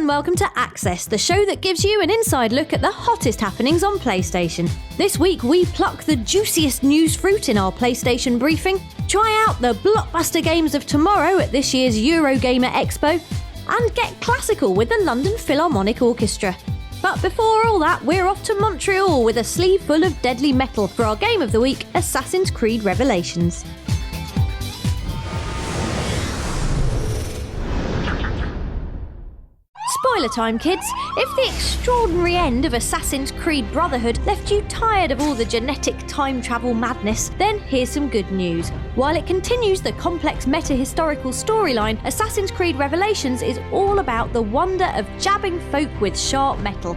and welcome to Access, the show that gives you an inside look at the hottest happenings on PlayStation. This week we pluck the juiciest news fruit in our PlayStation briefing, try out the blockbuster games of tomorrow at this year's Eurogamer Expo, and get classical with the London Philharmonic Orchestra. But before all that, we're off to Montreal with a sleeve full of deadly metal for our game of the week, Assassin's Creed Revelations. Spoiler time, kids. If the extraordinary end of Assassin's Creed Brotherhood left you tired of all the genetic time travel madness, then here's some good news. While it continues the complex meta-historical storyline, Assassin's Creed Revelations is all about the wonder of jabbing folk with sharp metal.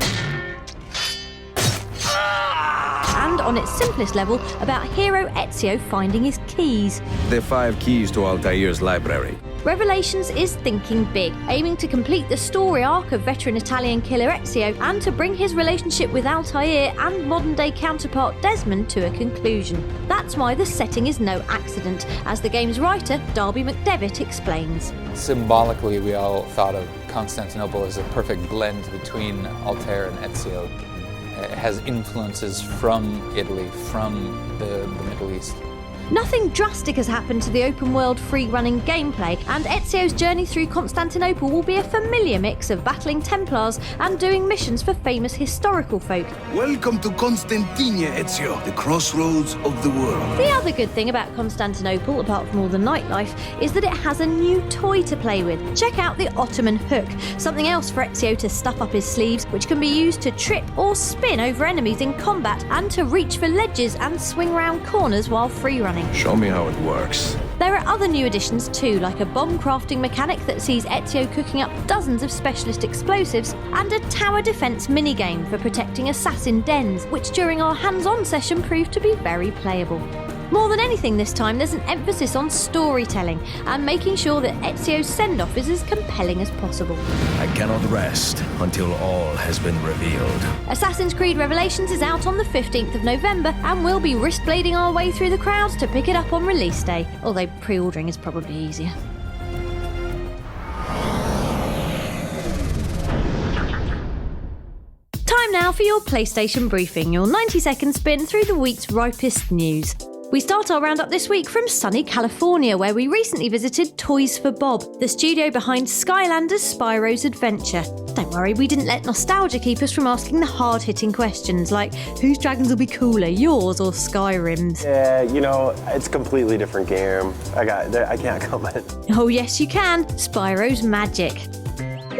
And on its simplest level, about hero Ezio finding his keys. The 5 keys to Altair's library. Revelations is thinking big, aiming to complete the story arc of veteran Italian killer Ezio and to bring his relationship with Altair and modern-day counterpart Desmond to a conclusion. That's why the setting is no accident, as the game's writer, Darby McDevitt, explains. Symbolically, we all thought of Constantinople as a perfect blend between Altair and Ezio. It has influences from Italy, from the Middle East. Nothing drastic has happened to the open-world free-running gameplay, and Ezio's journey through Constantinople will be a familiar mix of battling Templars and doing missions for famous historical folk. Welcome to Constantinia, Ezio, the crossroads of the world. The other good thing about Constantinople, apart from all the nightlife, is that it has a new toy to play with. Check out the Ottoman hook, something else for Ezio to stuff up his sleeves, which can be used to trip or spin over enemies in combat and to reach for ledges and swing round corners while free-running. Show me how it works. There are other new additions too, like a bomb crafting mechanic that sees Ezio cooking up dozens of specialist explosives, and a tower defense minigame for protecting assassin dens, which during our hands-on session proved to be very playable. More than anything this time, there's an emphasis on storytelling and making sure that Ezio's send-off is as compelling as possible. I cannot rest until all has been revealed. Assassin's Creed Revelations is out on the 15th of November, and we'll be wrist-blading our way through the crowds to pick it up on release day, although pre-ordering is probably easier. Time now for your PlayStation briefing, your 90-second spin through the week's ripest news. We start our roundup this week from sunny California, where we recently visited Toys for Bob, the studio behind Skylanders Spyro's Adventure. Don't worry, we didn't let nostalgia keep us from asking the hard-hitting questions like, whose dragons will be cooler, yours or Skyrim's? Yeah, it's a completely different game. I can't comment. Oh yes you can, Spyro's magic.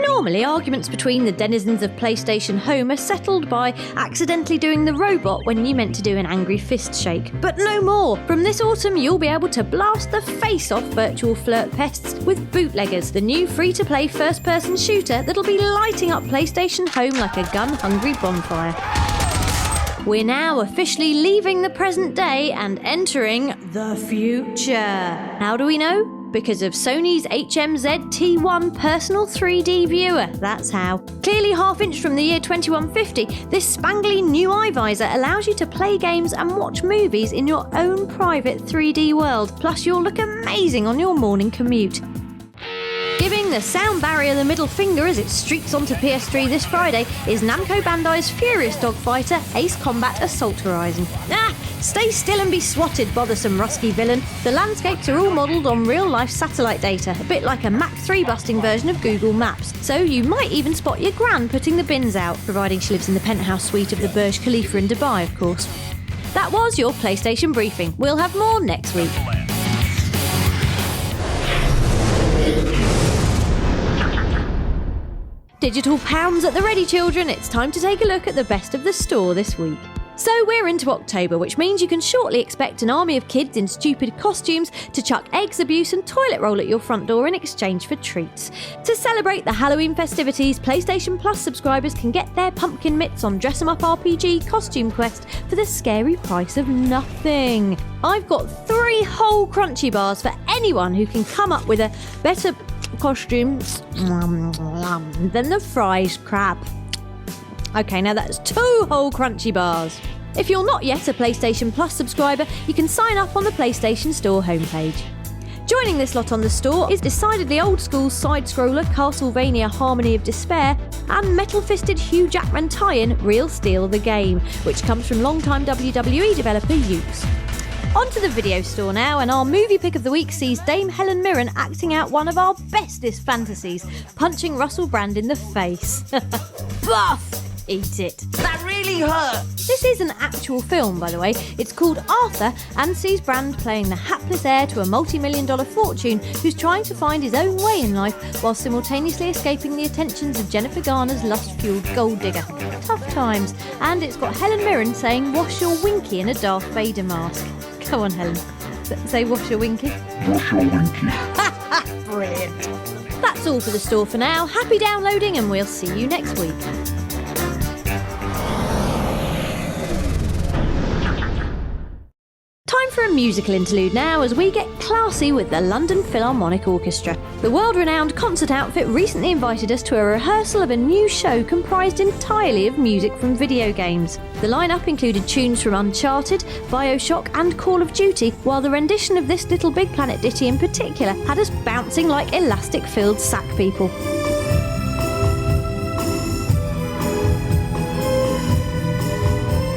Normally, arguments between the denizens of PlayStation Home are settled by accidentally doing the robot when you meant to do an angry fist shake. But no more! From this autumn, you'll be able to blast the face off virtual flirt pests with Bootleggers, the new free-to-play first-person shooter that'll be lighting up PlayStation Home like a gun-hungry bonfire. We're now officially leaving the present day and entering the future. How do we know? Because of Sony's HMZ T1 personal 3D viewer, that's how. Clearly half-inch from the year 2150, this spangly new eye visor allows you to play games and watch movies in your own private 3D world, plus you'll look amazing on your morning commute. Giving the sound barrier the middle finger as it streaks onto PS3 this Friday is Namco Bandai's furious dogfighter Ace Combat Assault Horizon. Stay still and be swatted, bothersome rusky villain. The landscapes are all modelled on real-life satellite data, a bit like a Mach 3 busting version of Google Maps. So you might even spot your gran putting the bins out, providing she lives in the penthouse suite of the Burj Khalifa in Dubai, of course. That was your PlayStation briefing. We'll have more next week. Digital pounds at the ready, children. It's time to take a look at the best of the store this week. So we're into October, which means you can shortly expect an army of kids in stupid costumes to chuck eggs, abuse and toilet roll at your front door in exchange for treats. To celebrate the Halloween festivities, PlayStation Plus subscribers can get their pumpkin mitts on Dress 'em Up RPG Costume Quest for the scary price of nothing. I've got 3 whole crunchy bars for anyone who can come up with a better costume than the fries crab. Okay, now that's 2 whole crunchy bars. If you're not yet a PlayStation Plus subscriber, you can sign up on the PlayStation Store homepage. Joining this lot on the store is decidedly old-school side-scroller Castlevania Harmony of Despair and metal-fisted Hugh Jackman tie-in Real Steel the Game, which comes from longtime WWE developer Ukes. On to the video store now, and our movie pick of the week sees Dame Helen Mirren acting out one of our bestest fantasies, punching Russell Brand in the face. Buff! Eat it. That really hurt! This is an actual film, by the way. It's called Arthur and sees Brand playing the hapless heir to a multi-million-dollar fortune who's trying to find his own way in life while simultaneously escaping the attentions of Jennifer Garner's lust-fueled gold digger. Tough times. And it's got Helen Mirren saying "wash your winky" in a Darth Vader mask. Go on, Helen. Say "wash your winky." Wash your winky. Brilliant. That's all for the store for now. Happy downloading, and we'll see you next week. Time for a musical interlude now as we get classy with the London Philharmonic Orchestra. The world-renowned concert outfit recently invited us to a rehearsal of a new show comprised entirely of music from video games. The lineup included tunes from Uncharted, BioShock and Call of Duty, while the rendition of this Little Big Planet ditty in particular had us bouncing like elastic-filled sack people.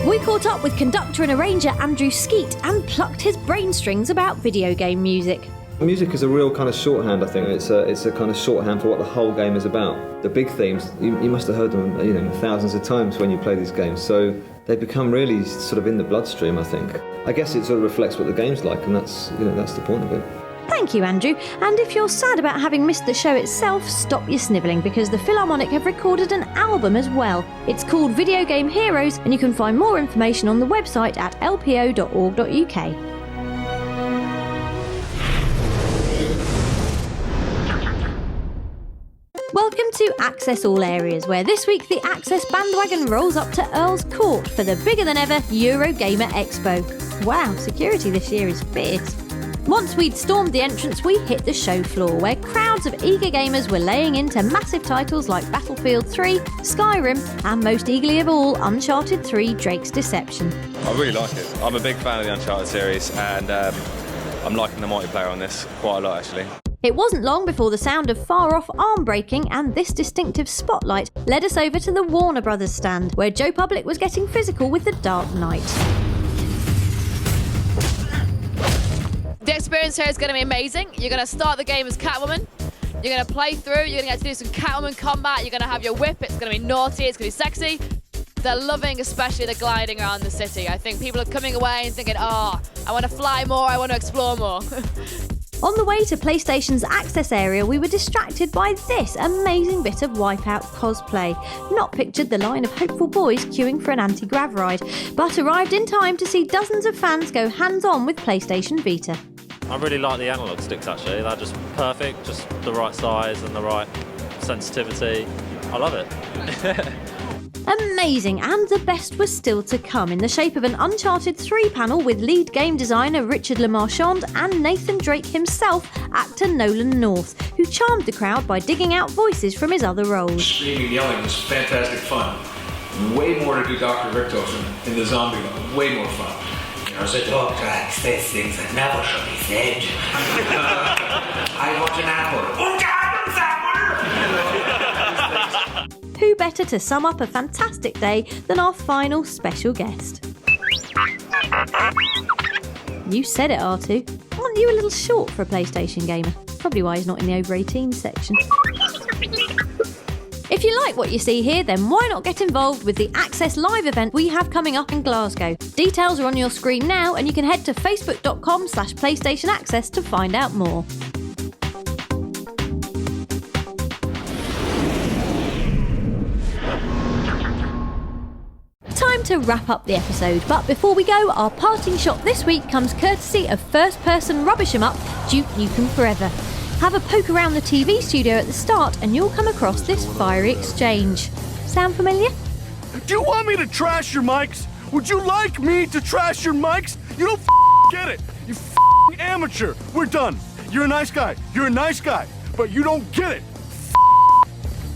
We caught up with conductor and arranger Andrew Skeet and plucked his brain strings about video game music. Music is a real kind of shorthand, I think. It's a kind of shorthand for what the whole game is about. The big themes, you must have heard them, thousands of times when you play these games. So they become really sort of in the bloodstream, I think. I guess it sort of reflects what the game's like, and that's the point of it. Thank you, Andrew. And if you're sad about having missed the show itself, stop your snivelling, because the Philharmonic have recorded an album as well. It's called Video Game Heroes, and you can find more information on the website at lpo.org.uk. Welcome to Access All Areas, where this week the Access bandwagon rolls up to Earl's Court for the bigger-than-ever Eurogamer Expo. Wow, security this year is fierce. Once we'd stormed the entrance, we hit the show floor, where crowds of eager gamers were laying into massive titles like Battlefield 3, Skyrim, and most eagerly of all, Uncharted 3 Drake's Deception. I really like it. I'm a big fan of the Uncharted series, and I'm liking the multiplayer on this quite a lot, actually. It wasn't long before the sound of far-off arm breaking and this distinctive spotlight led us over to the Warner Brothers stand, where Joe Public was getting physical with the Dark Knight. The experience here is going to be amazing. You're going to start the game as Catwoman. You're going to play through. You're going to get to do some Catwoman combat. You're going to have your whip. It's going to be naughty. It's going to be sexy. They're loving especially the gliding around the city. I think people are coming away and thinking, I want to fly more. I want to explore more. On the way to PlayStation's access area, we were distracted by this amazing bit of Wipeout cosplay. Not pictured the line of hopeful boys queuing for an anti-grav ride, but arrived in time to see dozens of fans go hands-on with PlayStation Vita. I really like the analog sticks, actually. They're just perfect, just the right size and the right sensitivity. I love it. Amazing, and the best was still to come in the shape of an Uncharted 3 panel with lead game designer Richard LeMarchand and Nathan Drake himself, actor Nolan North, who charmed the crowd by digging out voices from his other roles. Screaming, yelling was fantastic fun. Way more to do Dr. Richtofen in the zombie mode. Way more fun. The doctor says things that never should be said. I want an apple. Oh, God, apple! Who better to sum up a fantastic day than our final special guest? You said it, R2. Aren't you a little short for a PlayStation gamer? Probably why he's not in the over 18 section. If you like what you see here, then why not get involved with the Access Live event we have coming up in Glasgow? Details are on your screen now, and you can head to facebook.com/PlayStation Access to find out more. Time to wrap up the episode, but before we go, our parting shot this week comes courtesy of first-person rubbish 'em up, Duke Nukem Forever. Have a poke around the TV studio at the start and you'll come across this fiery exchange. Sound familiar? Do you want me to trash your mics? Would you like me to trash your mics? You don't get it. You amateur. We're done. You're a nice guy. You're a nice guy. But you don't get it.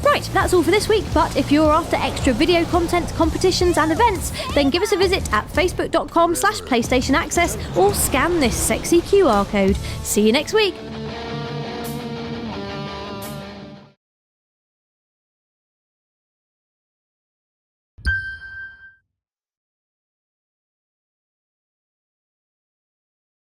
Right Right, that's all for this week, but if you're after extra video content, competitions and events, then give us a visit at facebook.com/PlayStation Access or scan this sexy QR code. See you next week.